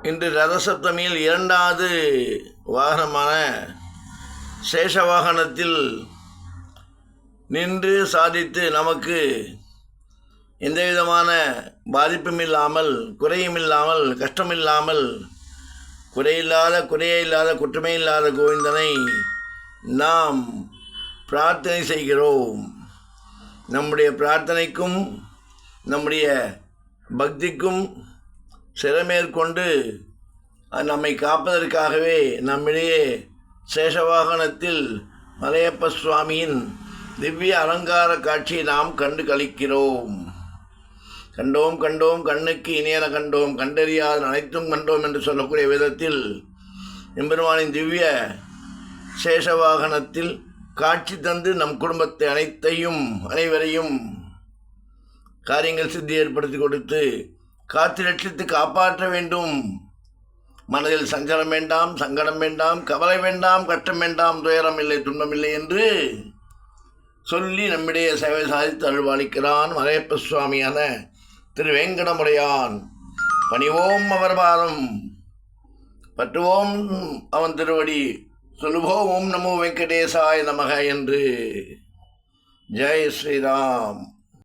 இன்று ரதசப்தமியில் இரண்டாவது வாகனமான சேஷ வாகனத்தில் நின்று சாதித்து நமக்கு எந்தவிதமான பாதிப்பும் இல்லாமல், குறையும் இல்லாமல், கஷ்டமில்லாமல், குறையே இல்லாத குற்றமே இல்லாத கோவிந்தனை நாம் பிரார்த்தனை செய்கிறோம். நம்முடைய பிரார்த்தனைக்கும் நம்முடைய பக்திக்கும் சிறமேற்கொண்டு நம்மை காப்பதற்காகவே நம்மிடையே சேஷவாகனத்தில் மலையப்ப சுவாமியின் திவ்ய அலங்கார காட்சியை நாம் கண்டு களிக்கிறோம். கண்டோம் கண்டோம் கண்ணுக்கு இணையன கண்டோம், கண்டறியாத அனைத்தும் கண்டோம் என்று சொல்லக்கூடிய விதத்தில் எம்பெருமானின் திவ்ய சேஷவாகனத்தில் காட்சி தந்து நம் குடும்பத்தை அனைவரையும் காரியங்கள் சித்தி ஏற்படுத்தி கொடுத்து காத்து ரட்சித்து காப்பாற்ற வேண்டும். மனதில் சஞ்சலம் வேண்டாம், சங்கடம் வேண்டாம், கவலை வேண்டாம், கஷ்டம் வேண்டாம், துயரம் இல்லை, துன்பம் இல்லை என்று சொல்லி நம்மிடையே சேவை சாதித்து அருள்வாளிக்கிறான் மலையப்ப சுவாமியான திரு வேங்கடமுடையான். பணிவோம் அவர் பாதம், பற்றுவோம் அவன் திருவடி, சொல்லுவோம் ஓம் நமோ வெங்கடேசாய நமக என்று. ஜெய் ஸ்ரீராம்.